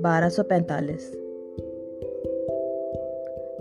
1245।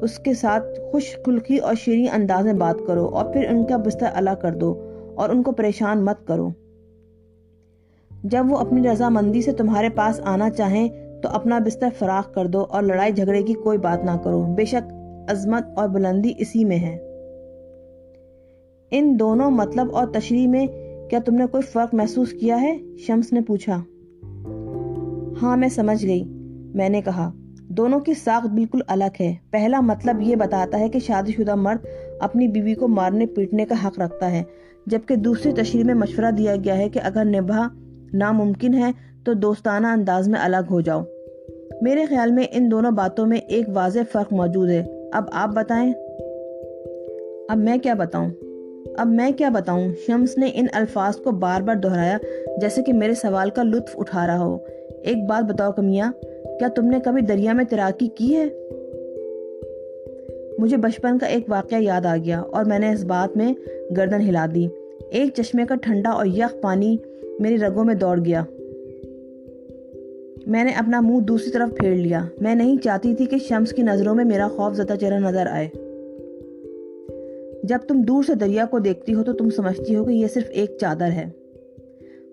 اس کے ساتھ خوش خلقی اور شیریں انداز میں بات کرو اور پھر ان کا بستر الگ کر دو اور ان کو پریشان مت کرو۔ جب وہ اپنی رضامندی سے تمہارے پاس آنا چاہیں تو اپنا بستر فراخ کر دو اور لڑائی جھگڑے کی کوئی بات نہ کرو، بے شک عظمت اور بلندی اسی میں ہے۔ ان دونوں مطلب اور تشریح میں کیا تم نے کوئی فرق محسوس کیا ہے؟ شمس نے پوچھا۔ ہاں میں سمجھ گئی، میں نے کہا، دونوں کی ساخت بالکل الگ ہے۔ پہلا مطلب یہ بتاتا ہے کہ شادی شدہ مرد اپنی بیوی کو مارنے پیٹنے کا حق رکھتا ہے، جبکہ دوسری تشریح میں مشورہ دیا گیا ہے کہ اگر نبھا ناممکن ہے تو دوستانہ انداز میں الگ ہو جاؤ۔ میرے خیال میں ان دونوں باتوں میں ایک واضح فرق موجود ہے۔ اب آپ بتائیں۔ اب میں کیا بتاؤں؟ شمس نے ان الفاظ کو بار بار دہرایا جیسے کہ میرے سوال کا لطف اٹھا رہا ہو۔ ایک بات بتاؤ کمیا، کیا تم نے کبھی دریا میں تیراکی کی ہے؟ مجھے بچپن کا ایک واقعہ یاد آ گیا اور میں نے اس بات میں گردن ہلا دی۔ ایک چشمے کا ٹھنڈا اور یخ پانی میری رگوں میں دوڑ گیا۔ میں نے اپنا منہ دوسری طرف پھیر لیا۔ میں نہیں چاہتی تھی کہ شمس کی نظروں میں میرا خوف زدہ چہرہ نظر آئے۔ جب تم دور سے دریا کو دیکھتی ہو تو تم سمجھتی ہو کہ یہ صرف ایک چادر ہے،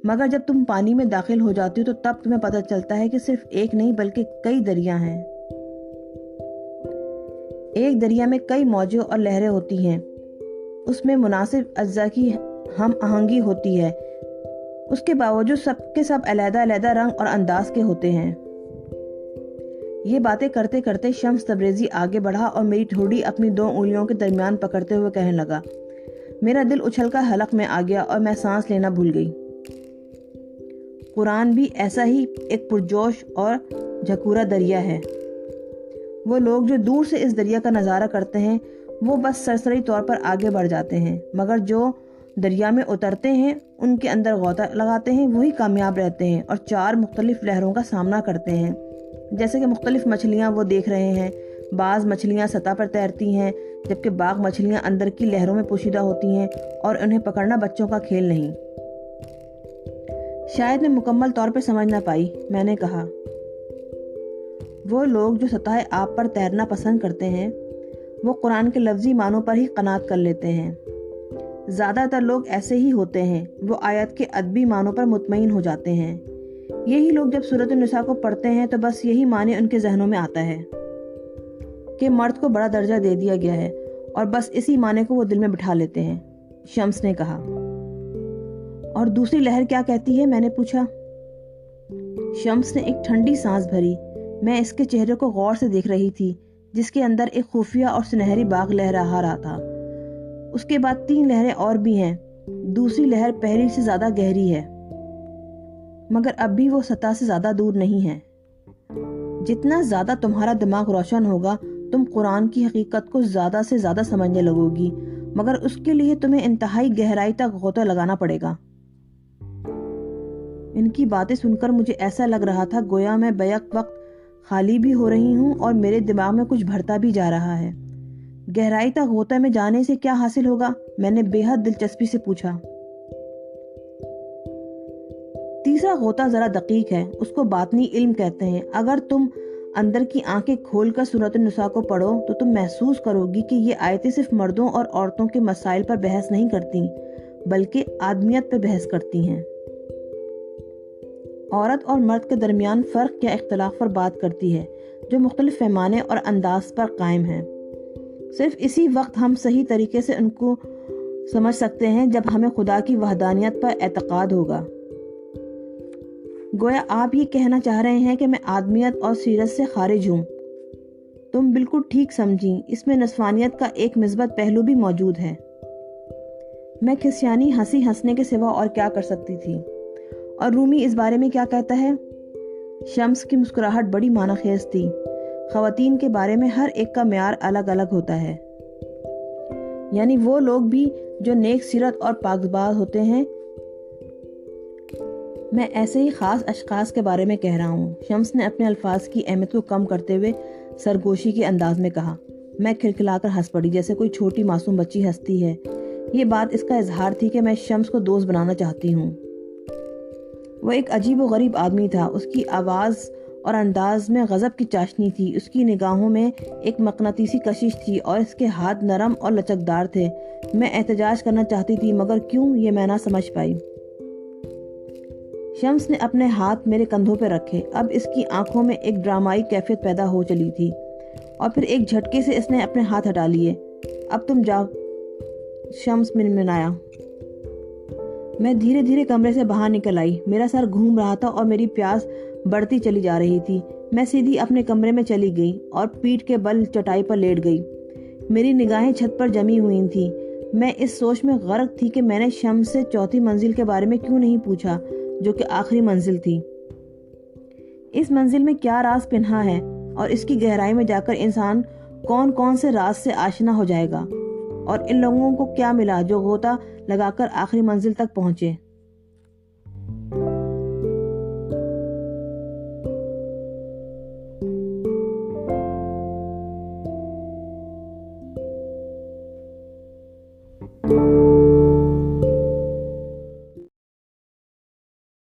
مگر جب تم پانی میں داخل ہو جاتی ہو تو تب تمہیں پتہ چلتا ہے کہ صرف ایک نہیں بلکہ کئی دریا ہیں۔ ایک دریا میں کئی موجیں اور لہریں ہوتی ہیں، اس میں مناسب اجزاء کی ہم آہنگی ہوتی ہے، اس کے باوجود سب کے سب علیحدہ علیحدہ رنگ اور انداز کے ہوتے ہیں۔ یہ باتیں کرتے کرتے شمس تبریزی آگے بڑھا اور میری ٹھوڑی اپنی 2 انگلیوں کے درمیان پکڑتے ہوئے کہنے لگا۔ میرا دل اچھل کر حلق میں آ گیا اور میں سانس لینا بھول گئی۔ قرآن بھی ایسا ہی ایک پرجوش اور جھکورا دریا ہے۔ وہ لوگ جو دور سے اس دریا کا نظارہ کرتے ہیں وہ بس سرسری طور پر آگے بڑھ جاتے ہیں، مگر جو دریا میں اترتے ہیں، ان کے اندر غوطہ لگاتے ہیں، وہی کامیاب رہتے ہیں اور 4 مختلف لہروں کا سامنا کرتے ہیں۔ جیسے کہ مختلف مچھلیاں وہ دیکھ رہے ہیں، بعض مچھلیاں سطح پر تیرتی ہیں جبکہ باقی مچھلیاں اندر کی لہروں میں پوشیدہ ہوتی ہیں اور انہیں پکڑنا بچوں کا کھیل نہیں۔ شاید میں مکمل طور پر سمجھ نہ پائی، میں نے کہا۔ وہ لوگ جو سطح آب پر تیرنا پسند کرتے ہیں وہ قرآن کے لفظی معنوں پر ہی قناعت کر لیتے ہیں۔ زیادہ تر لوگ ایسے ہی ہوتے ہیں، وہ آیت کے ادبی معنوں پر مطمئن ہو جاتے ہیں۔ یہی لوگ جب سورۃ النساء کو پڑھتے ہیں تو بس یہی معنی ان کے ذہنوں میں آتا ہے کہ مرد کو بڑا درجہ دے دیا گیا ہے اور بس اسی معنی کو وہ دل میں بٹھا لیتے ہیں۔ شمس نے کہا۔ اور دوسری لہر کیا کہتی ہے؟ میں نے پوچھا۔ شمس نے ایک ٹھنڈی سانس بھری۔ میں اس کے چہرے کو غور سے دیکھ رہی تھی جس کے اندر ایک خفیہ اور سنہری باغ لہرا رہا تھا۔ اس کے بعد 3 لہریں اور بھی ہیں۔ دوسری لہر پہلی سے زیادہ گہری ہے، مگر اب بھی وہ سطح سے زیادہ دور نہیں ہے۔ جتنا زیادہ تمہارا دماغ روشن ہوگا تم قرآن کی حقیقت کو زیادہ سے زیادہ سمجھنے لگو گی، مگر اس کے لیے تمہیں انتہائی گہرائی تک غوطہ لگانا پڑے گا۔ ان کی باتیں سن کر مجھے ایسا لگ رہا تھا گویا میں بیک وقت خالی بھی ہو رہی ہوں اور میرے دماغ میں کچھ بھرتا بھی جا رہا ہے۔ گہرائی تک غوطہ میں جانے سے کیا حاصل ہوگا؟ میں نے بے حد دلچسپی سے پوچھا۔ تیسرا غوطہ ذرا دقیق ہے، اس کو باطنی علم کہتے ہیں۔ اگر تم اندر کی آنکھیں کھول کر سورۃ النساء کو پڑھو تو تم محسوس کرو گی کہ یہ آیتیں صرف مردوں اور عورتوں کے مسائل پر بحث نہیں کرتی بلکہ آدمیت پر بحث کرتی ہیں۔ عورت اور مرد کے درمیان فرق یا اختلاف پر بات کرتی ہے جو مختلف پیمانے اور انداز پر قائم ہے۔ صرف اسی وقت ہم صحیح طریقے سے ان کو سمجھ سکتے ہیں جب ہمیں خدا کی وحدانیت پر اعتقاد ہوگا۔ گویا آپ یہ کہنا چاہ رہے ہیں کہ میں آدمیت اور سیرت سے خارج ہوں۔ تم بالکل ٹھیک سمجھی، اس میں نسوانیت کا ایک مثبت پہلو بھی موجود ہے۔ میں کھسیانی ہنسی ہنسنے کے سوا اور کیا کر سکتی تھی؟ اور رومی اس بارے میں کیا کہتا ہے؟ شمس کی مسکراہٹ بڑی معنی خیز تھی۔ خواتین کے بارے میں ہر ایک کا معیار الگ الگ ہوتا ہے، یعنی وہ لوگ بھی جو نیک سیرت اور پاکباز ہوتے ہیں۔ میں ایسے ہی خاص اشخاص کے بارے میں کہہ رہا ہوں۔ شمس نے اپنے الفاظ کی اہمیت کو کم کرتے ہوئے سرگوشی کے انداز میں کہا۔ میں کھلکھلا کر ہنس پڑی جیسے کوئی چھوٹی معصوم بچی ہنستی ہے۔ یہ بات اس کا اظہار تھی کہ میں شمس کو دوست بنانا چاہتی ہوں۔ وہ ایک عجیب و غریب آدمی تھا۔ اس کی آواز اور انداز میں غضب کی چاشنی تھی۔ اس کی نگاہوں میں ایک مقناطیسی کشش تھی اور اس کے ہاتھ نرم اور لچکدار تھے۔ میں احتجاج کرنا چاہتی تھی مگر کیوں، یہ میں نہ سمجھ پائی۔ شمس نے اپنے ہاتھ میرے کندھوں پہ رکھے۔ اب اس کی آنکھوں میں ایک ڈرامائی کیفیت پیدا ہو چلی تھی اور پھر ایک جھٹکے سے اس نے اپنے ہاتھ ہٹا لیے۔ اب تم جاؤ، شمس منمنایا۔ میں دھیرے دھیرے کمرے سے باہر نکل آئی۔ میرا سر گھوم رہا تھا اور میری پیاس بڑھتی چلی جا رہی تھی۔ میں سیدھی اپنے کمرے میں چلی گئی اور پیٹھ کے بل چٹائی پر لیٹ گئی۔ میری نگاہیں چھت پر جمی ہوئی تھیں۔ میں اس سوچ میں غرق تھی کہ میں نے شمس سے چوتھی منزل کے بارے میں کیوں نہیں پوچھا، جو کہ آخری منزل تھی۔ اس منزل میں کیا راز پنہا ہے اور اس کی گہرائی میں جا کر انسان کون کون سے راز سے آشنا ہو جائے گا، اور ان لوگوں کو کیا ملا جو غوطہ لگا کر آخری منزل تک پہنچے۔